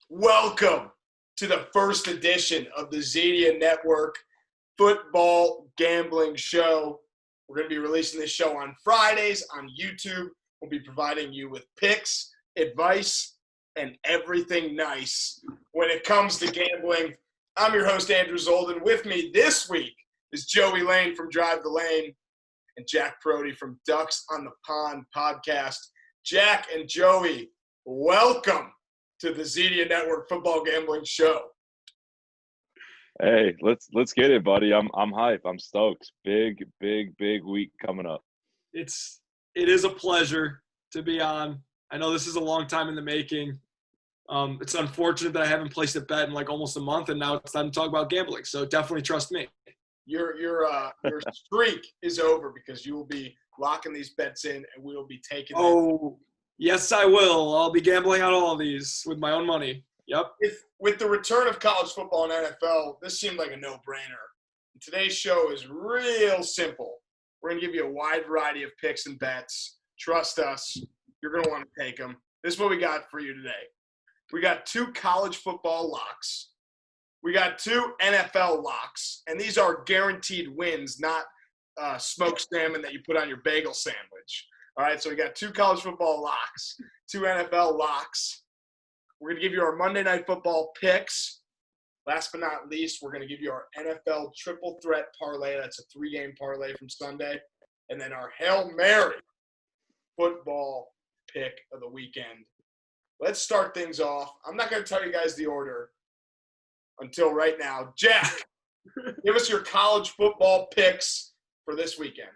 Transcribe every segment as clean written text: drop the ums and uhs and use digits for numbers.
Welcome to the first edition of the Zedia Network Football Gambling Show. We're going to be releasing this show on Fridays on YouTube. We'll be providing you with picks, advice, and everything nice when it comes to gambling. I'm your host, Andrew Zoldan. With me this week is Joey Lane from Drive the Lane and Jack Parodi from Ducks on the Pond podcast. Jack and Joey, welcome to the Zedia Network Football Gambling Show. Hey, let's get it, buddy. I'm hype. I'm stoked. Big week coming up. It is a pleasure to be on. I know this is a long time in the making. It's unfortunate that I haven't placed a bet in like almost a month, and now it's time to talk about gambling. So definitely trust me. Your streak is over because you will be locking these bets in, and we will be taking. Oh, yes, I will. I'll be gambling on all of these with my own money. Yep. With the return of college football and NFL, this seemed like a no-brainer. Today's show is real simple. We're going to give you a wide variety of picks and bets. Trust us. You're going to want to take them. This is what we got for you today. We got 2 college football locks. We got 2 NFL locks. And these are guaranteed wins, not smoked salmon that you put on your bagel sandwich. All right, so we got 2 college football locks, 2 NFL locks. We're going to give you our Monday Night Football picks. Last but not least, we're going to give you our NFL triple threat parlay. That's a 3-game parlay from Sunday. And then our Hail Mary football pick of the weekend. Let's start things off. I'm not going to tell you guys the order until right now. Jack, give us your college football picks for this weekend.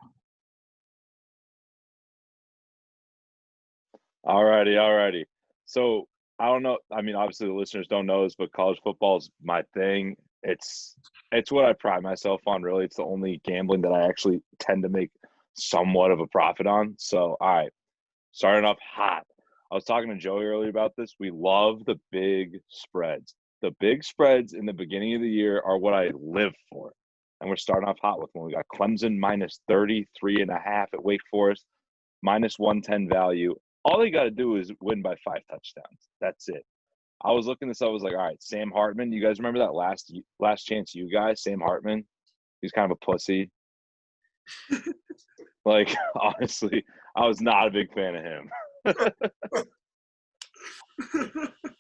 Alrighty. So I don't know. I mean, obviously the listeners don't know this, but college football is my thing. It's what I pride myself on, really. It's the only gambling that I actually tend to make somewhat of a profit on. So, all right, starting off hot. I was talking to Joey earlier about this. We love the big spreads. The big spreads in the beginning of the year are what I live for. And we're starting off hot with one. We got Clemson minus 33.5 at Wake Forest, minus 110 value. All they got to do is win by 5 touchdowns. That's it. I was looking this up. I was like, all right, Sam Hartman. You guys remember that last chance you guys? Sam Hartman. He's kind of a pussy. Like, honestly, I was not a big fan of him.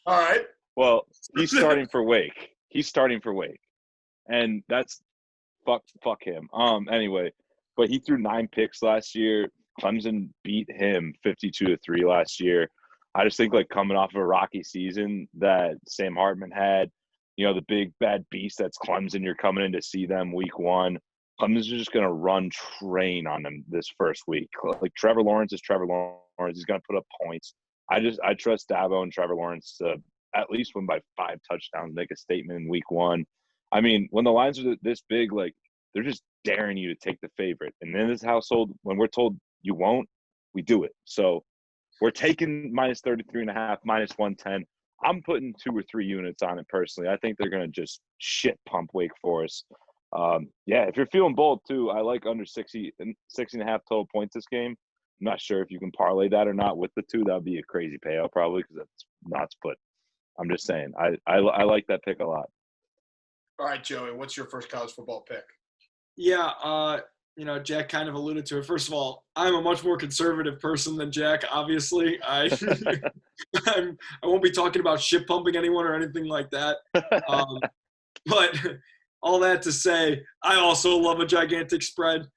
All right. Well, he's starting for Wake. And that's fuck him. Anyway, but he threw 9 picks last year. Clemson beat him 52-3 last year. I just think, like, coming off of a rocky season that Sam Hartman had, you know, the big bad beast that's Clemson, you're coming in to see them week 1. Clemson's just going to run train on them this first week. Like, Trevor Lawrence is Trevor Lawrence. He's going to put up points. I trust Dabo and Trevor Lawrence to at least win by 5 touchdowns, make a statement in week 1. I mean, when the lines are this big, like, they're just daring you to take the favorite. And in this household, when we're told you won't, we do it. So we're taking minus 33.5, minus 110. I'm putting 2 or 3 units on it personally. I think they're going to just shit pump Wake Forest. Yeah, if you're feeling bold too, I like under 60.5 total points this game. I'm not sure if you can parlay that or not with the 2. That would be a crazy payout probably because that's nuts. But I'm just saying, I like that pick a lot. All right, Joey, what's your first college football pick? Yeah, you know, Jack kind of alluded to it. First of all, I'm a much more conservative person than Jack, obviously. I won't be talking about shit pumping anyone or anything like that. But all that to say, I also love a gigantic spread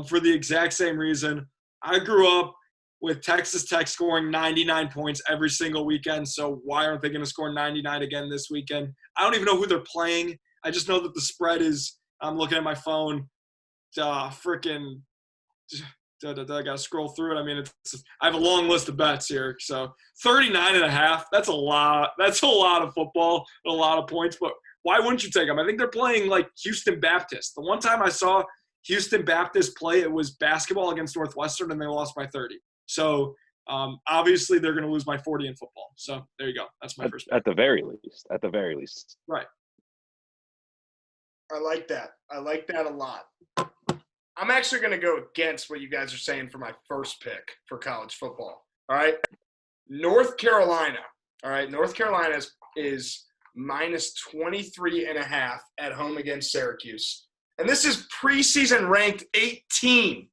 for the exact same reason. I grew up with Texas Tech scoring 99 points every single weekend, so why aren't they going to score 99 again this weekend? I don't even know who they're playing. I just know that the spread is – I'm looking at my phone – I got to scroll through it. I mean, I have a long list of bets here. So 39.5, that's a lot. That's a lot of football, a lot of points. But why wouldn't you take them? I think they're playing like Houston Baptist. The one time I saw Houston Baptist play, it was basketball against Northwestern, and they lost by 30. So obviously they're going to lose by 40 in football. So there you go. That's my first pick. At the very least. Right. I like that. I like that a lot. I'm actually going to go against what you guys are saying for my first pick for college football. All right. North Carolina. All right. North Carolina is is minus 23.5 at home against Syracuse. And this is preseason ranked 18,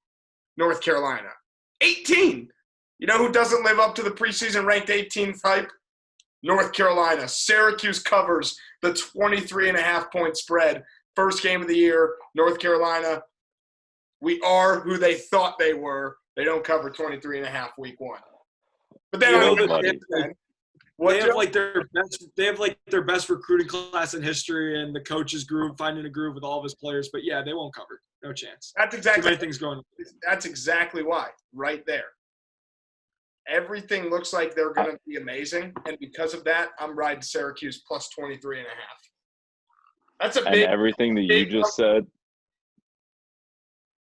North Carolina. 18. You know who doesn't live up to the preseason ranked 18 hype? North Carolina. Syracuse covers the 23.5 point spread. First game of the year, North Carolina. We are who they thought they were. They don't cover 23.5 week one. But they don't They have their best recruiting class in history, and the coaches group finding a groove with all of his players. But yeah, they won't cover. No chance. That's exactly too many things going on. That's exactly why. Right there. Everything looks like they're going to be amazing, and because of that, I'm riding Syracuse plus 23.5. That's a big. And everything that you just said,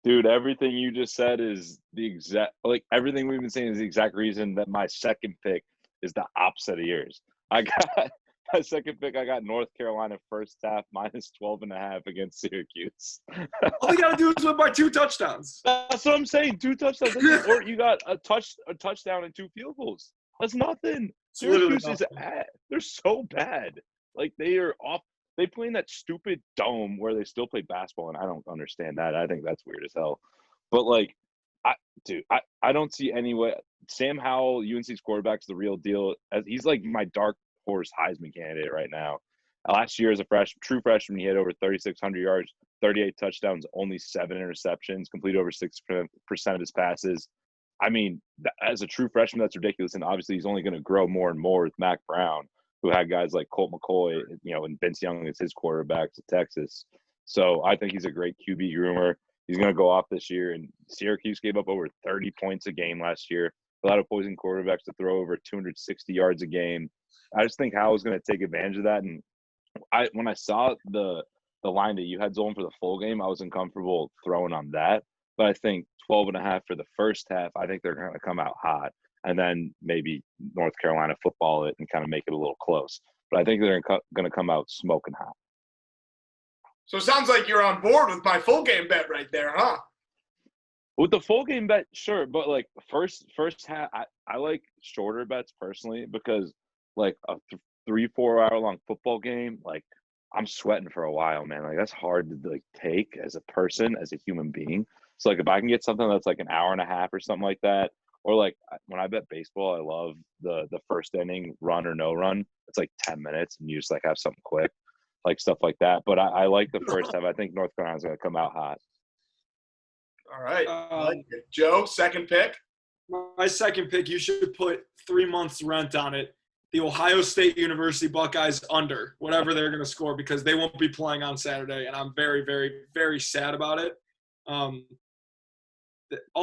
dude. Everything you just said is the exact everything we've been saying is the exact reason that my second pick is the opposite of yours. I got my second pick. I got North Carolina first half minus 12.5 against Syracuse. All they gotta do is win by 2 touchdowns. That's what I'm saying. 2 touchdowns, or you got a touchdown and 2 field goals. That's nothing. Syracuse is they're so bad. Like they are off. They play in that stupid dome where they still play basketball, and I don't understand that. I think that's weird as hell. But I don't see any way. Sam Howell, UNC's quarterback's the real deal. He's like my dark horse Heisman candidate right now. Last year as a true freshman, he had over 3,600 yards, 38 touchdowns, only 7 interceptions, completed over 6% of his passes. I mean, as a true freshman, that's ridiculous. And obviously, he's only going to grow more and more with Mac Brown, who had guys like Colt McCoy, and Vince Young as his quarterbacks at Texas. So I think he's a great QB groomer. He's going to go off this year. And Syracuse gave up over 30 points a game last year. A lot of opposing quarterbacks to throw over 260 yards a game. I just think Howell's going to take advantage of that. And when I saw the line that you had, Zoldan, for the full game, I was uncomfortable throwing on that. But I think 12.5 for the first half, I think they're going to come out hot. And then maybe North Carolina football it and kind of make it a little close. But I think they're going to come out smoking hot. So it sounds like you're on board with my full game bet right there, huh? With the full game bet, sure. But, first half, I like shorter bets personally because, a 3-4 hour long football game, I'm sweating for a while, man. That's hard to, take as a person, as a human being. So, if I can get something that's, an hour and a half or something like that, or, when I bet baseball, I love the first inning run or no run. It's, 10 minutes, and you just, have something quick, stuff like that. But I like the first half. I think North Carolina's going to come out hot. All right. I like it. Joe, second pick? My second pick, you should put 3 months rent on it. The Ohio State University Buckeyes under, whatever they're going to score, because they won't be playing on Saturday, and I'm very, very, very sad about it. All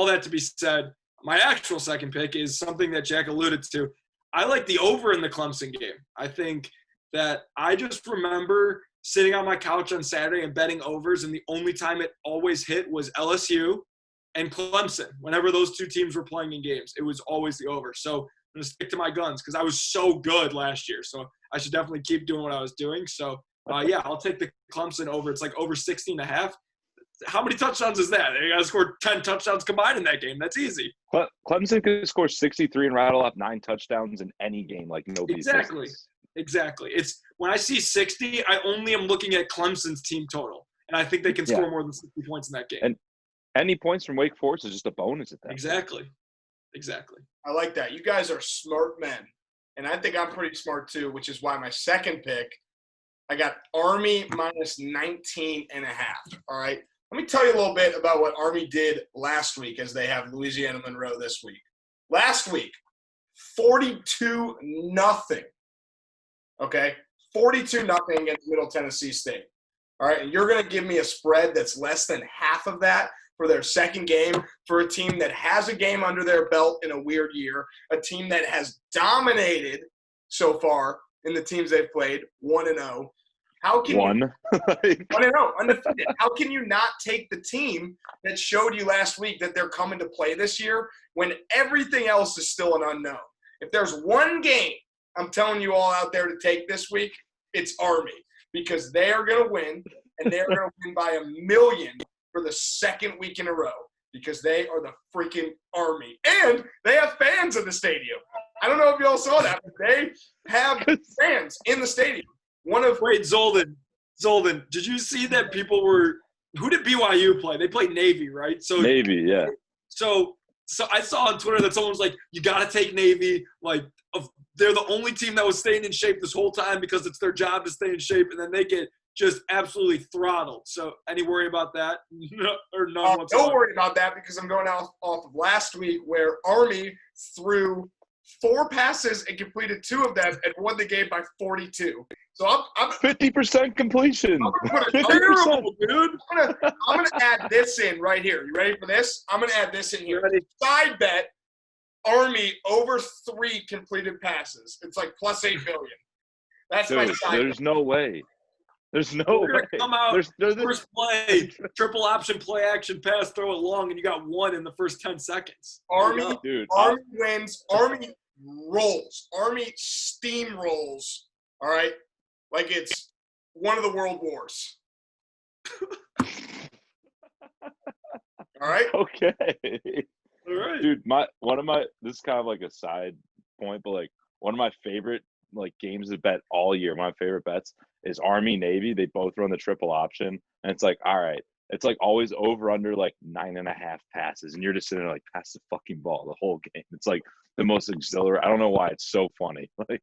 that to be said, my actual second pick is something that Jack alluded to. I like the over in the Clemson game. I think that I just remember sitting on my couch on Saturday and betting overs, and the only time it always hit was LSU and Clemson. Whenever those two teams were playing in games, it was always the over. So I'm going to stick to my guns because I was so good last year. So I should definitely keep doing what I was doing. So, I'll take the Clemson over. It's over 16.5. How many touchdowns is that? They got to score 10 touchdowns combined in that game. That's easy. Clemson could score 63 and rattle off 9 touchdowns in any game like nobody's business. Exactly. It's when I see 60, I only am looking at Clemson's team total, and I think they can score more than 60 points in that game. And any points from Wake Forest is just a bonus at that. Exactly. I like that. You guys are smart men, and I think I'm pretty smart too, which is why my second pick, I got Army minus 19.5. All right. Let me tell you a little bit about what Army did last week as they have Louisiana Monroe this week. Last week, 42-0. Okay, 42-0 against Middle Tennessee State. All right, and you're going to give me a spread that's less than half of that for their second game for a team that has a game under their belt in a weird year, a team that has dominated so far in the teams they've played, 1-0. How can 1-0, undefeated. How can you not take the team that showed you last week that they're coming to play this year when everything else is still an unknown? If there's one game I'm telling you all out there to take this week, it's Army, because they are going to win, and they're going to win by 1 million for the second week in a row, because they are the freaking Army. And they have fans in the stadium. I don't know if you all saw that, but they have fans in the stadium. Wait, Zoldan, did you see that people were – who did BYU play? They played Navy, right? So Navy, yeah. So I saw on Twitter that someone was like, you got to take Navy. Like, they're the only team that was staying in shape this whole time because it's their job to stay in shape, and then they get just absolutely throttled. So any worry about that? No, or none whatsoever? Don't worry about that because I'm going off of last week where Army threw 4 passes and completed 2 of them and won the game by 42. So I'm 50% completion. Terrible, dude. I'm gonna add this in right here. You ready for this? I'm gonna add this in here. Side bet, Army over 3 completed passes. It's like plus 8 million. That's Dude, my side there's bet. no way. There's no way. Come out, there's first play, triple option, play action pass, throw it long, and you got 1 in the first 10 seconds. Army Dude, wins. Army rolls. Army steamrolls. All right, like it's one of the world wars. All right. Okay. All right. Dude, this is kind of like a side point, but like one of my favorite like games to bet all year, my favorite bets is Army Navy. They both run the triple option, and it's like, all right, it's like always over under like 9.5 passes, and you're just sitting there like, pass the fucking ball the whole game. It's like the most exhilarating. I don't know why it's so funny. Like,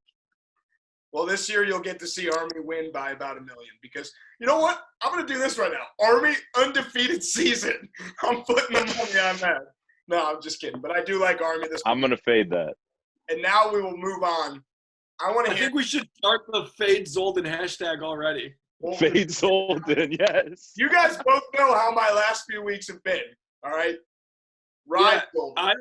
well, this year you'll get to see Army win by about 1 million because you know what? I'm gonna do this right now. Army undefeated season. I'm putting the money on that. No, I'm just kidding. But I do like Army this week. I'm gonna fade that. And now we will move on. I think we should start the Fade Zoldan hashtag already. Fade Zoldan, yes. You guys both know how my last few weeks have been. All right. Right. Yeah,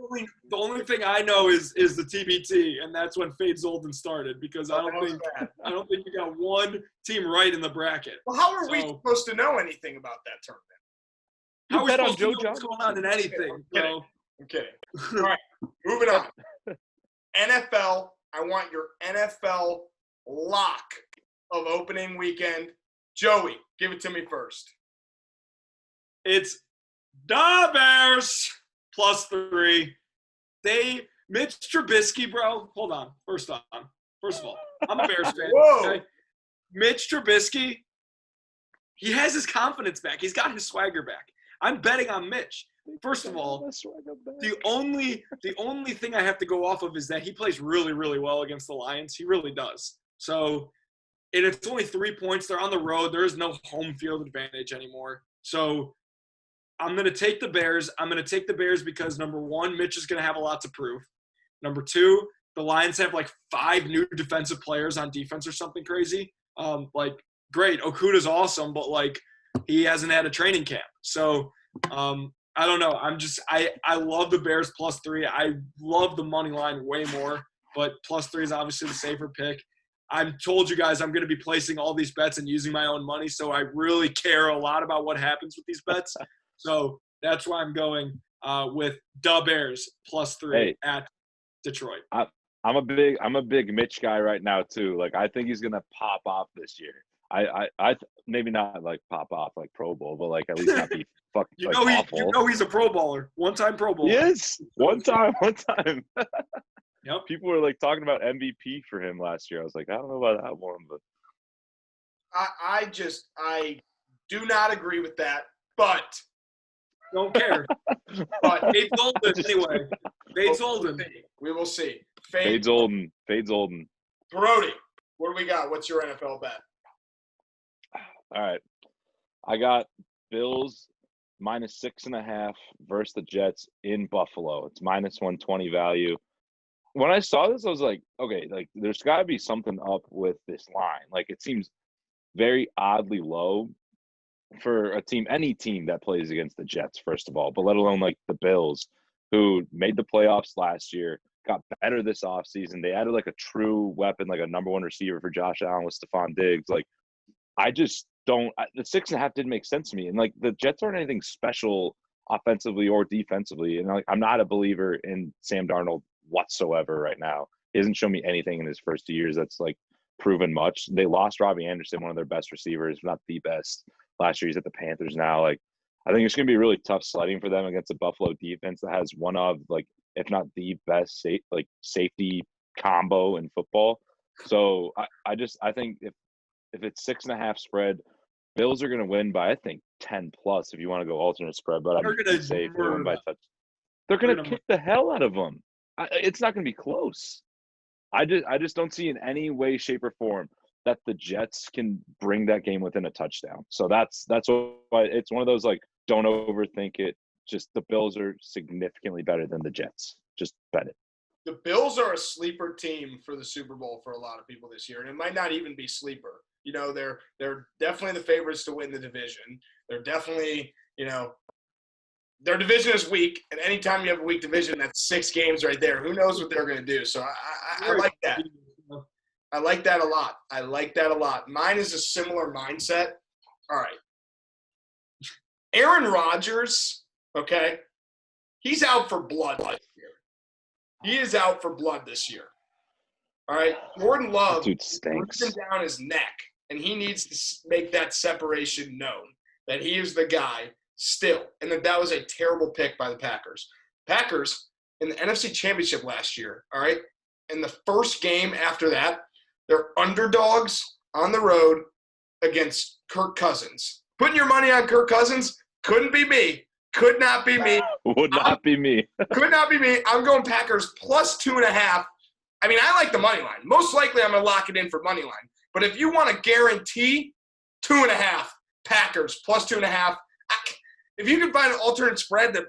the only thing I know is the TBT, and that's when Fade Zoldan started because I don't think you got one team right in the bracket. Well, how are we supposed to know anything about that tournament? How are we supposed to know what's going on in anything? Okay. All right. Moving on. NFL. I want your NFL lock of opening weekend. Joey, give it to me first. It's the Bears plus 3. Mitch Trubisky, bro. Hold on. First of all, I'm a Bears fan. Whoa. Okay? Mitch Trubisky, he has his confidence back. He's got his swagger back. I'm betting on Mitch. First of all, the only thing I have to go off of is that he plays really, really well against the Lions. He really does. So, and it's only 3 points. They're on the road. There is no home field advantage anymore. So, I'm going to take the Bears. I'm going to take the Bears because, number 1, Mitch is going to have a lot to prove. Number 2, the Lions have like 5 new defensive players on defense or something crazy. Like, great. Okuda's awesome, but, like, he hasn't had a training camp. So, I don't know. I love the Bears plus 3. I love the money line way more, but plus 3 is obviously the safer pick. I've told you guys I'm going to be placing all these bets and using my own money, so I really care a lot about what happens with these bets. So that's why I'm going with the Bears plus 3 at Detroit. I'm a big Mitch guy right now too. Like I think he's gonna pop off this year. I maybe not like pop off like Pro Bowl, but like at least not be fucking awful. You know he's a Pro Bowler, one-time Pro Bowler. Yes, one time. Yep. People were like talking about MVP for him last year. I was like, I don't know about that one, but I do not agree with that, but don't care. But Fade Zoldan anyway. Fade Zoldan. We will see. Fade Zoldan. Parodi, what do we got? What's your NFL bet? All right. I got Bills minus 6.5 versus the Jets in Buffalo. It's minus 120 value. When I saw this, I was like, okay, like there's got to be something up with this line. Like it seems very oddly low for a team, any team that plays against the Jets, first of all, but let alone like the Bills, who made the playoffs last year, got better this offseason. They added like a true weapon, like a number 1 receiver for Josh Allen with Stephon Diggs. Like, I just don't – the 6.5 didn't make sense to me. And, like, the Jets aren't anything special offensively or defensively. And, like, I'm not a believer in Sam Darnold whatsoever right now. He hasn't shown me anything in his first 2 years that's, like, proven much. They lost Robbie Anderson, one of their best receivers, not the best. Last year he's at the Panthers now. Like, I think it's going to be really tough sledding for them against a Buffalo defense that has one of, like, if not the best safety combo in football. So I think if it's 6.5 spread, Bills are going to win by, I think, 10 plus if you want to go alternate spread, but I'm They're going to say if they win by touch. They're going to kick the hell out of them. It's not going to be close. I just don't see in any way, shape, or form that the Jets can bring that game within a touchdown. So that's why it's one of those, like, don't overthink it. Just the Bills are significantly better than the Jets. Just bet it. The Bills are a sleeper team for the Super Bowl for a lot of people this year, and it might not even be sleeper. You know, they're definitely the favorites to win the division. They're definitely, you know, their division is weak, and anytime you have a weak division, that's 6 games right there. Who knows what they're going to do? So I like that. I like that a lot. I like that a lot. Mine is a similar mindset. All right. Aaron Rodgers, okay, he's out for blood this year. He is out for blood this year. All right. Jordan Love is breathing down his neck, and he needs to make that separation known that he is the guy still, and that was a terrible pick by the Packers. Packers in the NFC Championship last year, all right, in the first game after that, they're underdogs on the road against Kirk Cousins. Putting your money on Kirk Cousins couldn't be me. Could not be me. Would not be me. Could not be me. I'm going Packers plus 2.5. I mean, I like the money line. Most likely I'm going to lock it in for money line. But if you want to guarantee 2.5, Packers plus 2.5, if you can find an alternate spread that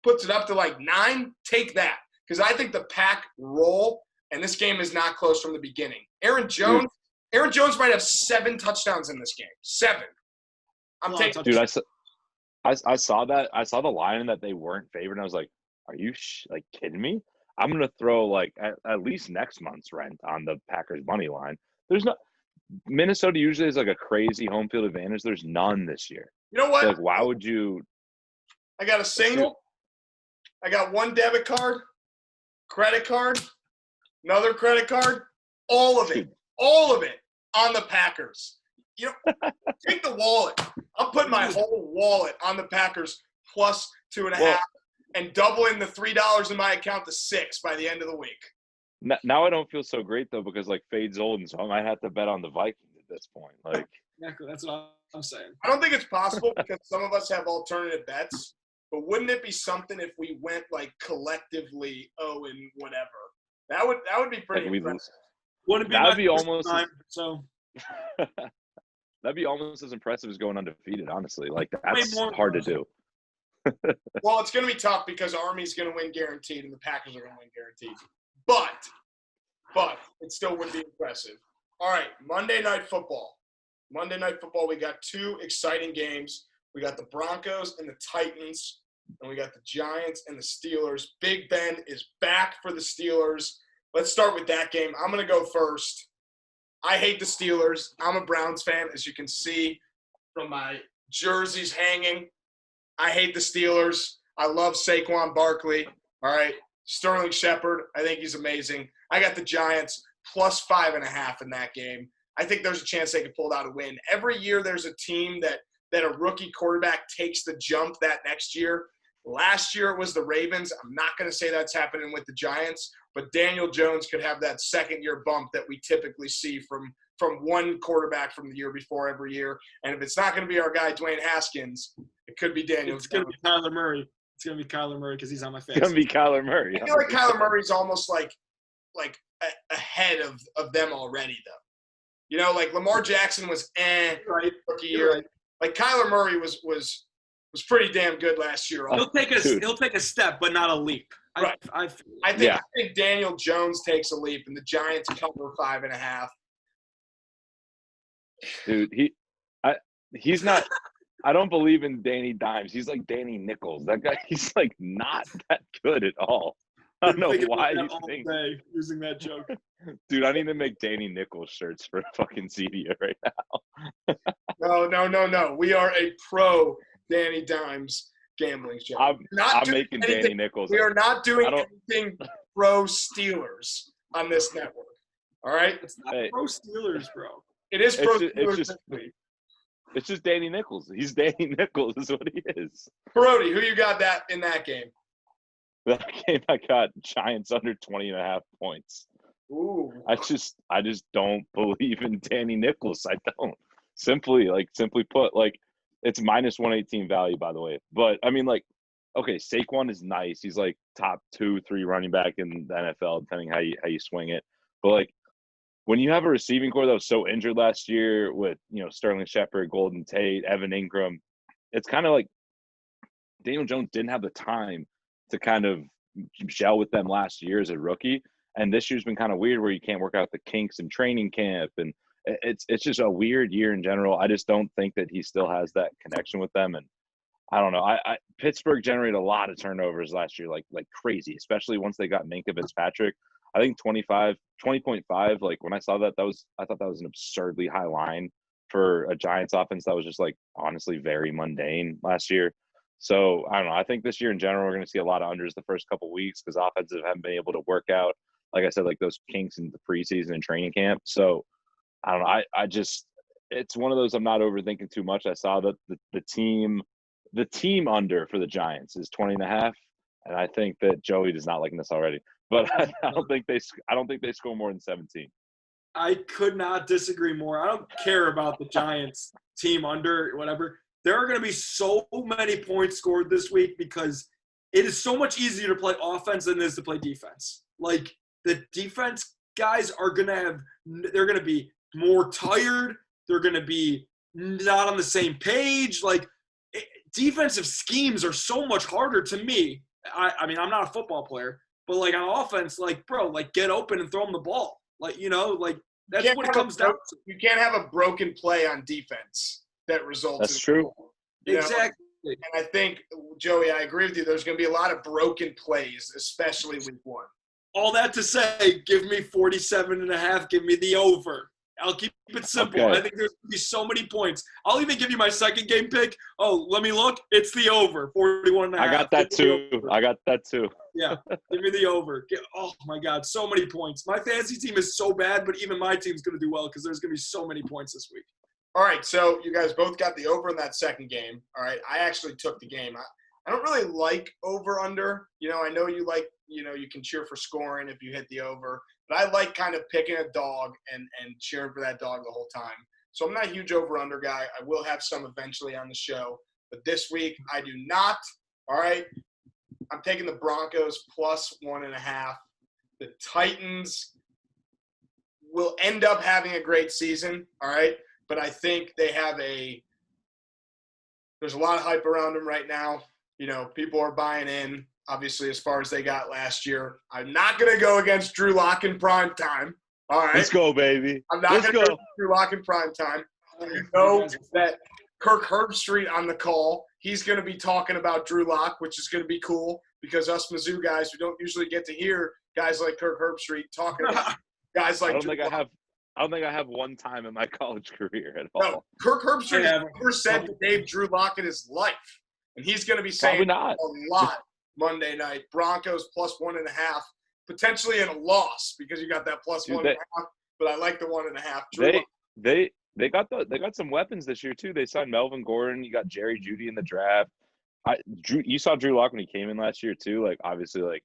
puts it up to like 9, take that. Because I think the Pack roll, and this game is not close from the beginning. Aaron Jones might have 7 touchdowns in this game. 7. I'm taking. Dude, I saw that. I saw the line and that they weren't favored, and I was like, "Are you like kidding me?" I'm gonna throw like at least next month's rent on the Packers money line. There's no Minnesota usually is like a crazy home field advantage. There's none this year. You know what? So, like, why would you? I got a single. I got 1 debit card, credit card, another credit card, all of it on the Packers. You know, take the wallet. I'm putting my whole wallet on the Packers plus 2.5 and doubling the $3 in my account to 6 by the end of the week. Now I don't feel so great though because like fades old, and so I might have to bet on the Vikings at this point. Like exactly, that's what I'm saying. I don't think it's possible because some of us have alternative bets. But wouldn't it be something if we went like collectively and whatever? That would be pretty impressive. That'd be almost that'd be almost as impressive as going undefeated. Honestly, like that's hard to do. Well, it's going to be tough because Army's going to win guaranteed and the Packers are going to win guaranteed. But it still would be impressive. All right, Monday Night Football. Monday Night Football, we got 2 exciting games. We got the Broncos and the Titans, and we got the Giants and the Steelers. Big Ben is back for the Steelers. Let's start with that game. I'm going to go first. I hate the Steelers. I'm a Browns fan, as you can see from my jerseys hanging. I hate the Steelers. I love Saquon Barkley. All right. Sterling Shepard, I think he's amazing. I got the Giants plus 5.5 in that game. I think there's a chance they could pull out a win. Every year there's a team that a rookie quarterback takes the jump that next year. Last year it was the Ravens. I'm not going to say that's happening with the Giants, but Daniel Jones could have that second-year bump that we typically see from one quarterback from the year before every year. And if it's not going to be our guy, Dwayne Haskins, it could be Daniel Jones. It's going to be Kyler Murray. It's going to be Kyler Murray because he's on my fantasy. It's going to be Kyler Murray. I feel like Kyler Murray's almost like ahead of them already, though. You know, like Lamar Jackson was rookie year. Right. Like Kyler Murray was pretty damn good last year. He'll take a step, but not a leap. Right. I think Daniel Jones takes a leap, and the Giants cover 5.5. Dude, he's not. I don't believe in Danny Dimes. He's like Danny Nichols. That guy, he's like not that good at all. I don't know why you think using that joke. Dude, I need to make Danny Nichols shirts for fucking Zedia right now. No. We are a pro Danny Dimes gambling show. I'm making Danny Nichols. We are not doing anything pro Steelers on this network. All right? It's not pro Steelers, bro. It is pro Steelers. It's just Danny Nichols. He's Danny Nichols is what he is. Parodi, who you got in that game? That game I got Giants under 20.5 points. Ooh. I just don't believe in Danny Nichols. I don't. Simply put, like, it's minus 118 value, by the way. But I mean, like, okay, Saquon is nice. He's like top 2-3 running back in the NFL, depending how you swing it. But like, when you have a receiving core that was so injured last year with, Sterling Shepard, Golden Tate, Evan Ingram, it's kind of like Daniel Jones didn't have the time to kind of gel with them last year as a rookie. And this year's been kind of weird where you can't work out the kinks in training camp. And it's just a weird year in general. I just don't think that he still has that connection with them. And I don't know. Pittsburgh generated a lot of turnovers last year, like crazy, especially once they got Minkah Fitzpatrick. I think 20.5, like when I saw that, I thought that was an absurdly high line for a Giants offense that was just like honestly very mundane last year. So I don't know. I think this year in general, we're going to see a lot of unders the first couple of weeks because offenses haven't been able to work out, like I said, like those kinks in the preseason and training camp. So I don't know. I just, it's one of those I'm not overthinking too much. I saw that the team under for the Giants is 20.5. And I think that Joey does not like this already, but I don't think they score more than 17. I could not disagree more. I don't care about the Giants team under whatever. There are going to be so many points scored this week because it is so much easier to play offense than it is to play defense. Like, the defense guys are going to they're going to be more tired. They're going to be not on the same page. Like, defensive schemes are so much harder to me. I mean, I'm not a football player, but like on offense, like, bro, like, get open and throw them the ball. Like, like that's what it comes down to. You can't have a broken play on defense that results That's in true. Exactly. And I think, Joey, I agree with you. There's going to be a lot of broken plays, especially week one. All that to say, give me 47.5. Give me the over. I'll keep it simple. Okay. I think there's going to be so many points. I'll even give you my second game pick. Oh, let me look. It's the over, 41.5. I got that too. Yeah, give me the over. Oh, my God, so many points. My fantasy team is so bad, but even my team's going to do well because there's going to be so many points this week. All right, so you guys both got the over in that second game. All right, I actually took the game. I don't really like over-under. I know you like, you can cheer for scoring if you hit the over. But I like kind of picking a dog and cheering for that dog the whole time. So I'm not a huge over-under guy. I will have some eventually on the show. But this week, I do not. All right, I'm taking the Broncos plus 1.5. The Titans will end up having a great season, all right? But I think they have there's a lot of hype around them right now. People are buying in, obviously, as far as they got last year. I'm not going to go against Drew Lock in prime time. All right. Let's go, baby. I'm not going to go against Drew Lock in prime time. I know that Kirk Herbstreit on the call, he's going to be talking about Drew Lock, which is going to be cool because us Mizzou guys, we don't usually get to hear guys like Kirk Herbstreit talking about guys like Drew Lock. I don't think I have one time in my college career at all. No, Kirk Herbstreit has never said to Dave Drew Lock in his life. And he's going to be saying a lot Monday night. Broncos plus 1.5, potentially in a loss because you got that plus 1.5. But I like the 1.5. They got some weapons this year too. They signed Melvin Gordon. You got Jerry Jeudy in the draft. You saw Drew Lock when he came in last year too. Like, obviously, like,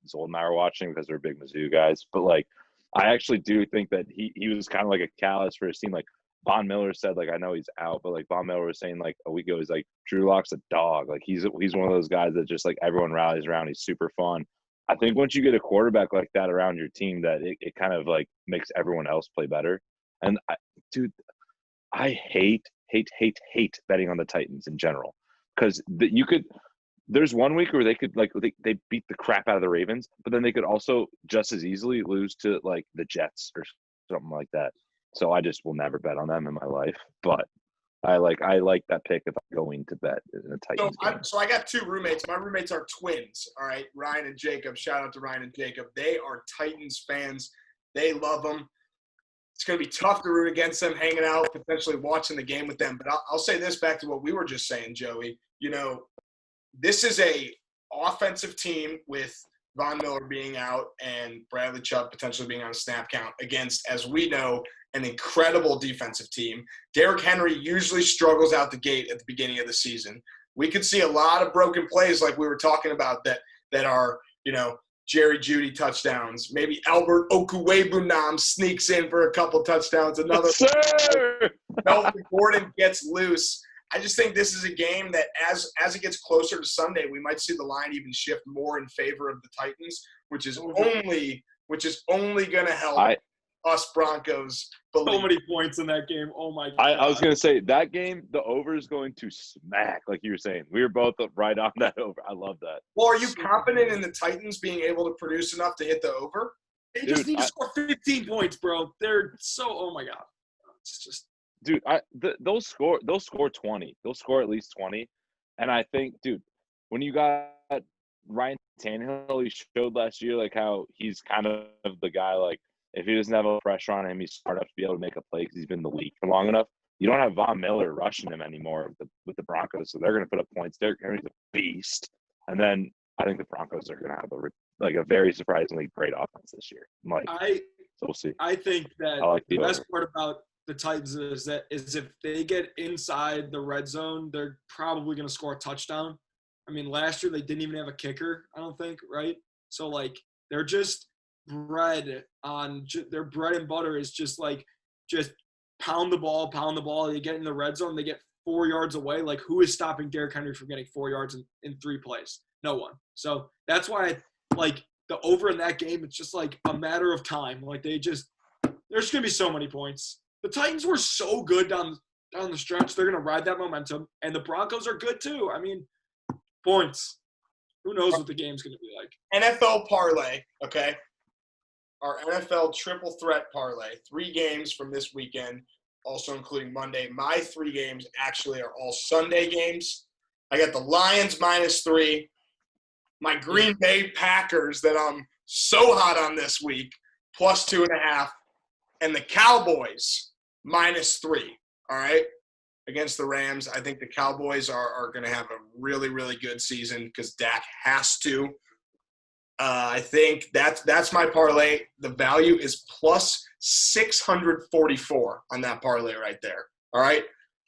Zoldan and I were watching because they're big Mizzou guys. But like, I actually do think that he was kind of like a catalyst for his team. Like, Von Miller said, like, I know he's out, but like Von Miller was saying like a week ago, he's like, Drew Lock's a dog. Like, he's one of those guys that just like everyone rallies around. He's super fun. I think once you get a quarterback like that around your team, that it kind of like makes everyone else play better. And I hate betting on the Titans in general because there's one week where they could like they beat the crap out of the Ravens, but then they could also just as easily lose to like the Jets or something like that. So I just will never bet on them in my life. But I like that pick if I'm going to bet in a Titans game. So I got two roommates. My roommates are twins. All right, Ryan and Jacob. Shout out to Ryan and Jacob. They are Titans fans. They love them. It's going to be tough to root against them, hanging out, potentially watching the game with them. But I'll say this back to what we were just saying, Joey. This is a offensive team with Von Miller being out and Bradley Chubb potentially being on a snap count against, as we know, an incredible defensive team. Derrick Henry usually struggles out the gate at the beginning of the season. We could see a lot of broken plays like we were talking about that are, Jerry Jeudy touchdowns. Maybe Albert Okwuegbunam sneaks in for a couple touchdowns. Another Sir! Melvin Gordon gets loose. I just think this is a game that as it gets closer to Sunday, we might see the line even shift more in favor of the Titans, which is only going to help us Broncos believe. So many points in that game. Oh, my God. I was going to say, that game, the over is going to smack, like you were saying. We were both right on that over. I love that. Well, are you confident in the Titans being able to produce enough to hit the over? They just need to score 15 points, bro. They're so – oh, my God. It's just – Dude, they'll score 20. They'll score at least 20. And I think, dude, when you got Ryan Tannehill, he showed last year, like, how he's kind of the guy, like, if he doesn't have a pressure on him, he's smart enough to be able to make a play because he's been in the league for long enough. You don't have Von Miller rushing him anymore with the Broncos, so they're going to put up points. Derrick Henry's a beast. And then I think the Broncos are going to have a very surprisingly great offense this year. So we'll see. I think that the best part about the Titans is if they get inside the red zone, they're probably going to score a touchdown. I mean, last year they didn't even have a kicker, I don't think, right? So, like, they're just their bread and butter is just pound the ball. They get in the red zone, they get 4 yards away. Like, who is stopping Derrick Henry from getting 4 yards in 3 plays? No one. So that's why, the over in that game, it's just, a matter of time. Like, there's going to be so many points. The Titans were so good down the stretch. They're going to ride that momentum. And the Broncos are good too. I mean, points. Who knows what the game's going to be like. NFL Parlay, okay? Our NFL Triple Threat Parlay. 3 games from this weekend, also including Monday. My 3 games actually are all Sunday games. I got the Lions -3. My Green Bay Packers that I'm so hot on this week, +2.5. And the Cowboys -3, all right, against the Rams. I think the Cowboys are going to have a really, really good season because Dak has to. I think that's my parlay. The value is +644 on that parlay right there, all right?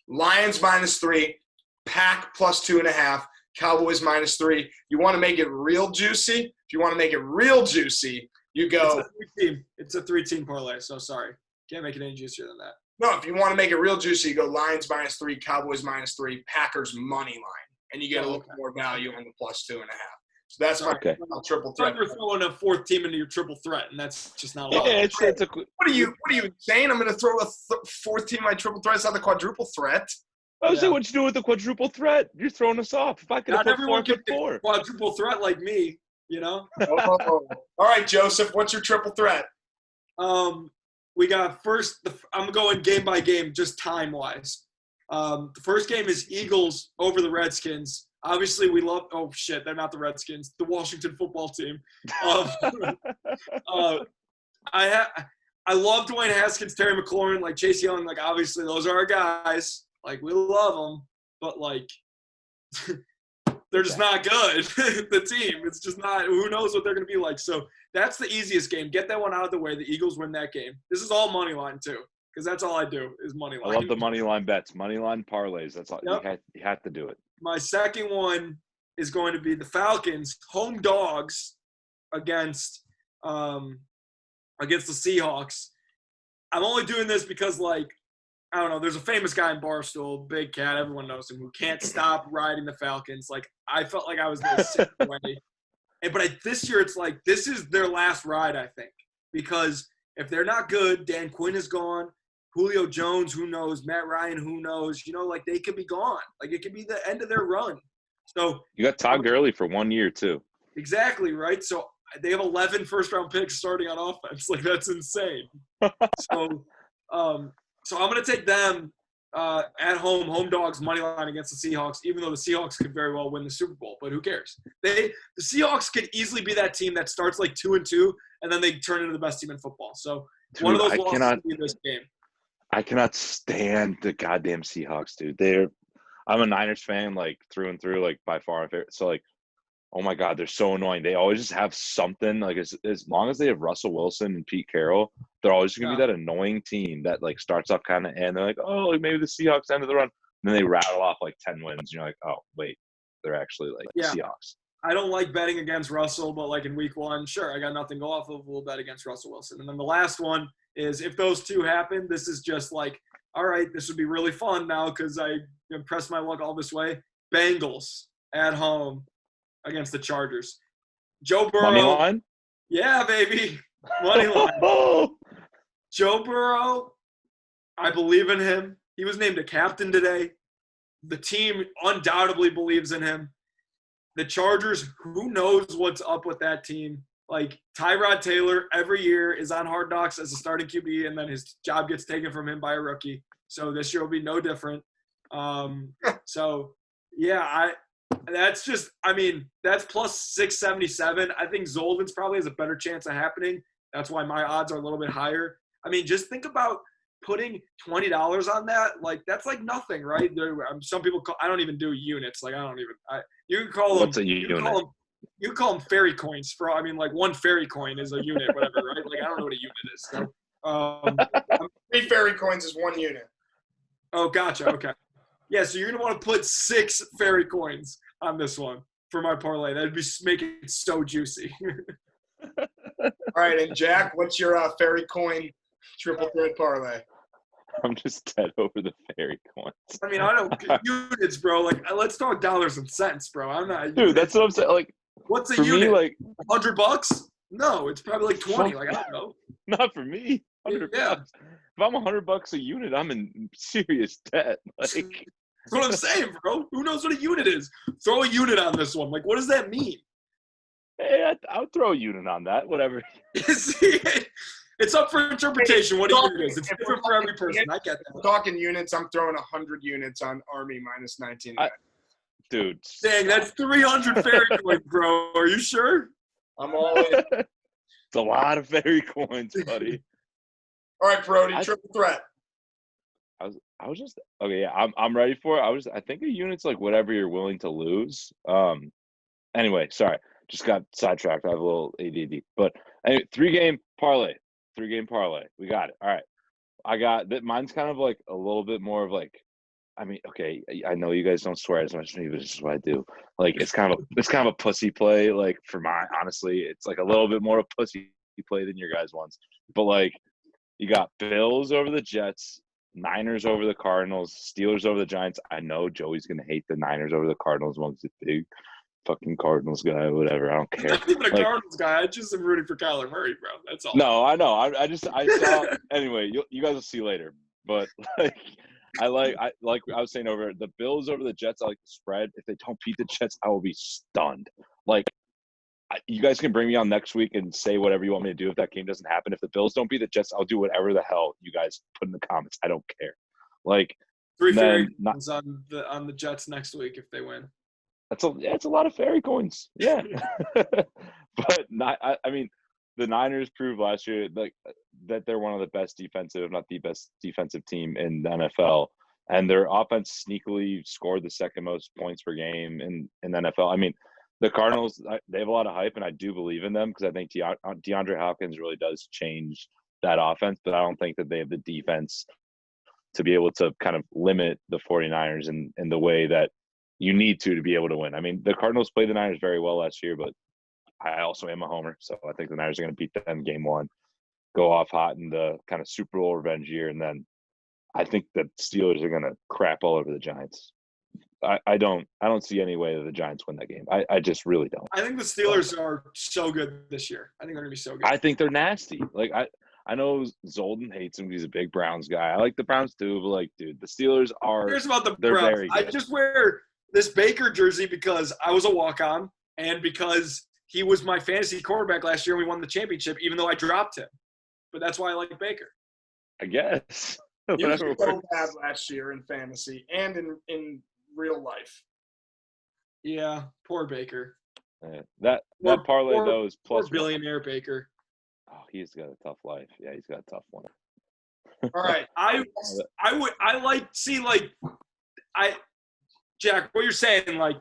Lions -3, Pack +2.5, Cowboys -3. You want to make it real juicy? If you want to make it real juicy, you go – It's a 3-team parlay, so sorry. Can't make it any juicier than that. No, if you want to make it real juicy, you go Lions -3, Cowboys -3, Packers money line, and you get a little more value on the +2.5. So that's my triple threat. You're throwing a 4th team into your triple threat, and that's just not a lot. Yeah, what are you saying? I'm going to throw a 4th team in my triple threat. It's not the quadruple threat. I was saying, what you do with the quadruple threat? You're throwing us off. If I could have put 4, put 4. Quadruple threat like me, you know? All right, Joseph, what's your triple threat? We got first – I'm going game by game, just time-wise. The first game is Eagles over the Redskins. Obviously, we love – oh, shit, they're not the Redskins. The Washington football team. I love Dwayne Haskins, Terry McLaurin, like Chase Young. Like, obviously, those are our guys. Like, we love them. But, like, they're just not good, the team. It's just not – who knows what they're going to be like. So, that's the easiest game. Get that one out of the way. The Eagles win that game. This is all money line, too, because that's all I do is money line. I love the money line bets, money line parlays. That's all. Yep. You have to do it. My second one is going to be the Falcons, home dogs against the Seahawks. I'm only doing this because, like, I don't know, there's a famous guy in Barstool, Big Cat, everyone knows him, who can't stop riding the Falcons. Like, I felt like I was there sick away. But this year, it's like this is their last ride, I think, because if they're not good, Dan Quinn is gone. Julio Jones, who knows? Matt Ryan, who knows? You know, like, they could be gone. Like, it could be the end of their run. So you got Todd Gurley for 1 year, too. Exactly, right? So they have 11 first-round picks starting on offense. Like, that's insane. So I'm going to take them at home dogs, money line against the Seahawks, even though the Seahawks could very well win the Super Bowl. But who cares? The Seahawks could easily be that team that starts like 2-2, and then they turn into the best team in football. So one of those losses will be this game. I cannot stand the goddamn Seahawks, dude. I'm a Niners fan, like, through and through, like, by far my favorite. So, like, oh, my God, they're so annoying. They always just have something. Like, as long as they have Russell Wilson and Pete Carroll, they're always going to be that annoying team that, like, starts up kind of – and they're like, oh, like, maybe the Seahawks end of the run. And then they rattle off, like, 10 wins. And you're like, oh, wait, they're actually, like, Seahawks. I don't like betting against Russell, but like in week 1, sure, I got nothing to go off of. We'll bet against Russell Wilson. And then the last one is if those two happen, this is just like, all right, this would be really fun now because I pressed my luck all this way. Bengals at home against the Chargers. Joe Burrow. Money line? Yeah, baby. Money line. Joe Burrow, I believe in him. He was named a captain today. The team undoubtedly believes in him. The Chargers, who knows what's up with that team? Like, Tyrod Taylor every year is on Hard Knocks as a starting QB, and then his job gets taken from him by a rookie. So this year will be no different. That's plus 677. I think Zoldan's probably has a better chance of happening. That's why my odds are a little bit higher. I mean, just think about putting $20 on that. Like, that's like nothing, right? Some people I don't even do units. Like, you can call them. What's a unit? You call them fairy coins. Like one fairy coin is a unit, whatever, right? Like, I don't know what a unit is. So, 3 fairy coins is 1 unit. Oh, gotcha. Okay. Yeah, so you're going to want to put 6 fairy coins on this one for my parlay. That'd be making it so juicy. All right, and Jack, what's your fairy coin triple threat parlay? I'm just dead over the fairy coins. I mean, I don't units, bro. Like, let's talk dollars and cents, bro. I'm not. Dude, that's what I'm saying. Like, what's a for unit? me, like $100? No, it's probably like 20. Like, I don't know. Not for me. $100. Yeah. If I'm $100 a unit, I'm in serious debt. Like, that's what I'm saying, bro. Who knows what a unit is? Throw a unit on this one. Like, what does that mean? hey, I'll throw a unit on that. Whatever. It's up for interpretation. What a unit is? It's different for every person. I get that. We're talking units. I'm throwing 100 units on Army minus 19. Dude. Dang, that's 300 fairy coins, bro. Are you sure? I'm all in. It's a lot of fairy coins, buddy. All right, Parodi, triple threat. I was just okay. Yeah, I'm ready for it. I think a unit's like whatever you're willing to lose. Anyway, sorry, just got sidetracked. I have a little ADD. But anyway, 3-game parlay. We got it. All right. I got that. Mine's kind of like a little bit more of like. I mean, okay, I know you guys don't swear as much as me, but it's just what I do. Like, it's kind of a pussy play. Like, for mine, honestly, it's like a little bit more of a pussy play than your guys' ones. But like, you got Bills over the Jets, Niners over the Cardinals, Steelers over the Giants. I know Joey's gonna hate the Niners over the Cardinals once he's a big fucking Cardinals guy, whatever. I don't care. I'm not even a Cardinals guy. I just am rooting for Kyler Murray, bro. That's all. No, I know. I saw. Anyway, you guys will see later. But like. I was saying over the Bills over the Jets. I like the spread. If they don't beat the Jets, I will be stunned. Like, you guys can bring me on next week and say whatever you want me to do if that game doesn't happen. If the Bills don't beat the Jets, I'll do whatever the hell you guys put in the comments. I don't care. Like, 3 fairy coins on the Jets next week if they win. It's a lot of fairy coins. Yeah, but I mean. The Niners proved last year that they're one of the best defensive, if not the best defensive team in the NFL. And their offense sneakily scored the second most points per game in the NFL. I mean, the Cardinals, they have a lot of hype, and I do believe in them because I think DeAndre Hopkins really does change that offense. But I don't think that they have the defense to be able to kind of limit the 49ers in the way that you need to be able to win. I mean, the Cardinals played the Niners very well last year, but I also am a homer, so I think the Niners are going to beat them game 1, go off hot in the kind of Super Bowl revenge year, and then I think the Steelers are going to crap all over the Giants. I don't see any way that the Giants win that game. I just really don't. I think the Steelers are so good this year. I think they're going to be so good. I think they're nasty. Like, I know Zoldan hates him. He's a big Browns guy. I like the Browns too, but like, dude, the Steelers are. Here's about the Browns. Very good. I just wear this Baker jersey because I was a walk-on and because he was my fantasy quarterback last year and we won the championship, even though I dropped him. But that's why I like Baker. I guess. You were so bad last year in fantasy and in real life. Yeah, poor Baker. That parlay, though, is plus billionaire Baker. Oh, he's got a tough life. Yeah, he's got a tough one. All right. Jack, what you're saying, like,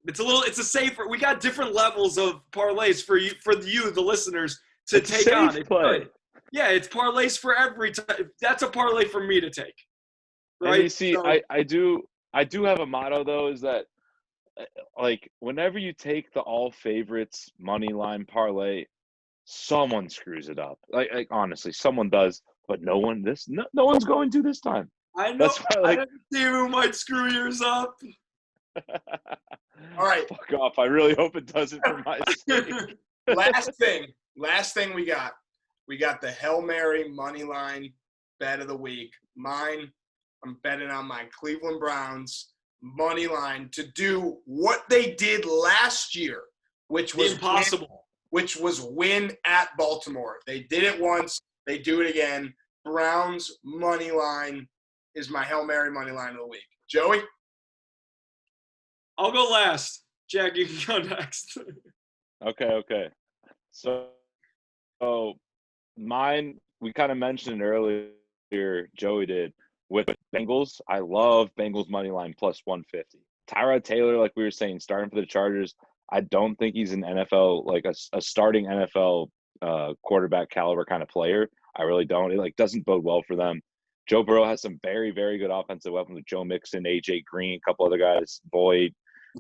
it's a safer. We got different levels of parlays for you, the listeners, to take on. It's good. Yeah, it's parlays for every time. That's a parlay for me to take. Right. And you see, so, I do have a motto though, is that like whenever you take the all favorites money line parlay, someone screws it up. Like honestly, someone does, but no one's going to this time. I know. That's why, like, I have a team who might screw yours up. All right. Fuck off. I really hope it doesn't for my sake. Last thing we got. We got the Hail Mary money line bet of the week. Mine, I'm betting on my Cleveland Browns money line to do what they did last year, which was impossible. Which was win at Baltimore. They did it once. They do it again. Browns money line is my Hail Mary money line of the week. Joey? I'll go last. Jack, you can go next. Okay. So mine, we kind of mentioned earlier, Joey did, with Bengals. I love Bengals money line plus 150. Tyrod Taylor, like we were saying, starting for the Chargers. I don't think he's an NFL, like a starting NFL quarterback caliber kind of player. I really don't. It doesn't bode well for them. Joe Burrow has some very, very good offensive weapons with Joe Mixon, AJ Green, a couple other guys, Boyd.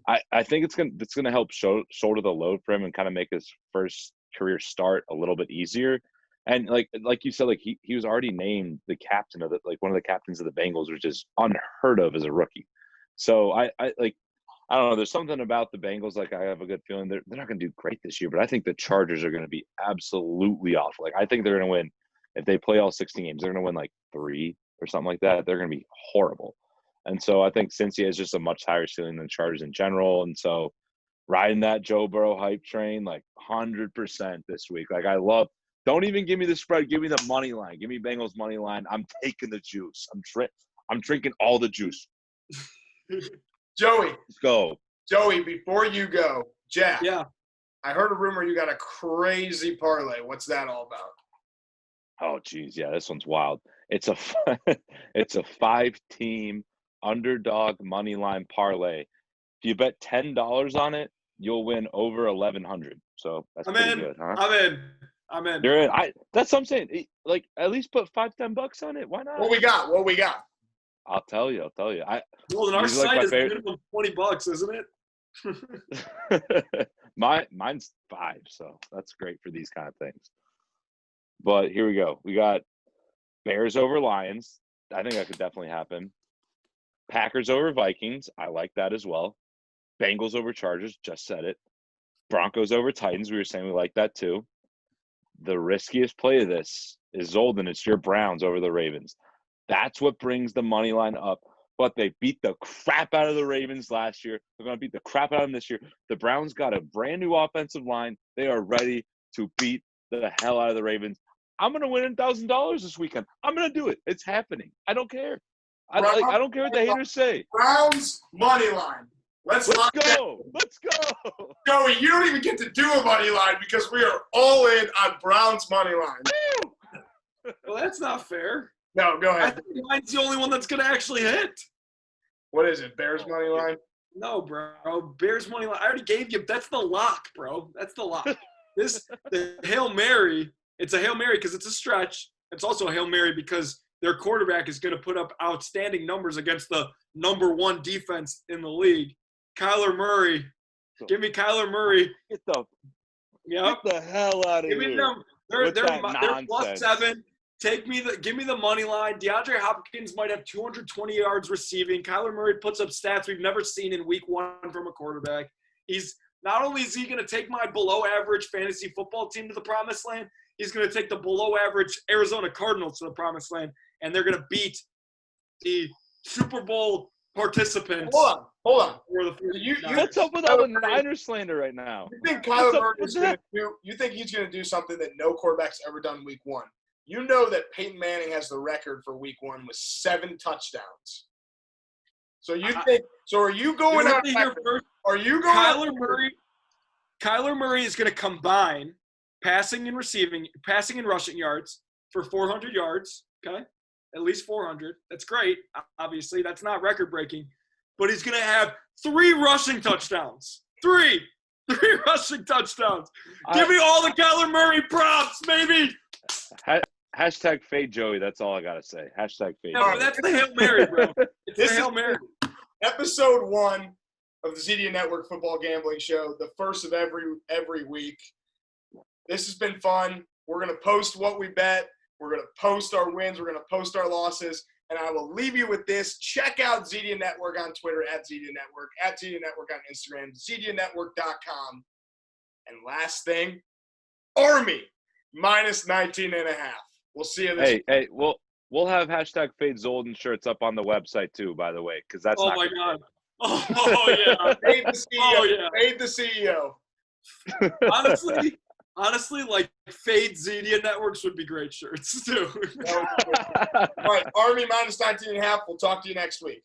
I think it's gonna help shoulder the load for him and kind of make his first career start a little bit easier. And like you said, like he was already named the captain of one of the captains of the Bengals, which is unheard of as a rookie. So I don't know. There's something about the Bengals. Like I have a good feeling they're not going to do great this year, but I think the Chargers are going to be absolutely awful. Like I think they're going to win if they play all 16 games. They're going to win like 3 or something like that. They're going to be horrible. And so I think Cincy has just a much higher ceiling than Chargers in general. And so riding that Joe Burrow hype train, like 100% this week. Like I love. Don't even give me the spread. Give me the money line. Give me Bengals money line. I'm taking the juice. I'm drinking all the juice. Joey. Let's go. Joey, before you go, Jack. Yeah. I heard a rumor you got a crazy parlay. What's that all about? Oh, geez. Yeah, this one's wild. It's a 5-team underdog money line parlay. If you bet $10 on it, you'll win over $1,100. So that's pretty good, huh? I'm in. You're in. That's what I'm saying. Like, at least put $5-10 on it. Why not? What we got? I'll tell you. Well, then our site is minimum $20, isn't it? Mine's 5, so that's great for these kind of things. But here we go. We got Bears over Lions. I think that could definitely happen. Packers over Vikings. I like that as well. Bengals over Chargers. Just said it. Broncos over Titans. We were saying we like that too. The riskiest play of this is Zoldan. It's your Browns over the Ravens. That's what brings the money line up. But they beat the crap out of the Ravens last year. They're going to beat the crap out of them this year. The Browns got a brand new offensive line. They are ready to beat the hell out of theRavens. I'm going to win $1,000 this weekend. I'm going to do it. It's happening. I don't care. I don't care what the haters say. Browns money line. Let's go. Let's go. Joey, you don't even get to do a money line because we are all in on Browns money line. Well, that's not fair. No, go ahead. I think mine's the only one that's going to actually hit. What is it, Bears money line? No, bro. Bears money line. I already gave you. That's the lock, bro. That's the lock. The Hail Mary, it's a Hail Mary because it's a stretch. It's also a Hail Mary because their quarterback is going to put up outstanding numbers against the number 1 defense in the league. Kyler Murray. Give me Kyler Murray. Get the hell out of here. Give me them. They're +7. Give me the money line. DeAndre Hopkins might have 220 yards receiving. Kyler Murray puts up stats we've never seen in week 1 from a quarterback. Not only is he going to take my below average fantasy football team to the promised land, he's going to take the below average Arizona Cardinals to the promised land, and they're going to beat the Super Bowl participants. Hold on. What's up with all the Niners slander right now? You think Kyler Murray is going to do? You think he's going to do something that no quarterback's ever done week 1? You know that Peyton Manning has the record for week 1 with 7 touchdowns. So you think? So are you going out? Are you going? Kyler Murray is going to combine passing and rushing yards for 400 yards. Okay, at least 400. That's great. Obviously, that's not record breaking, but he's going to have 3 rushing touchdowns. 3 rushing touchdowns. Give me all the Kyler Murray props, baby. Hashtag fade Joey. That's all I got to say. Hashtag fade. Yeah, that's the Hail Mary, bro. It's the Hail Mary. Episode 1 of the Zedia Network Football Gambling Show, the first of every week. This has been fun. We're going to post what we bet. We're going to post our wins. We're going to post our losses. And I will leave you with this. Check out Zedia Network on Twitter, @Zedia Network, @Zedia Network on Instagram, ZediaNetwork.com. And last thing, Army -19.5. We'll see you this week. Hey, we'll have #Fade Zoldan shirts up on the website too, by the way, because that's Oh not my good. God. Oh yeah. Fade the CEO. Oh yeah. Fade the CEO. Honestly, like Fade Zedia Networks would be great shirts too. All right, Army -19.5. We'll talk to you next week.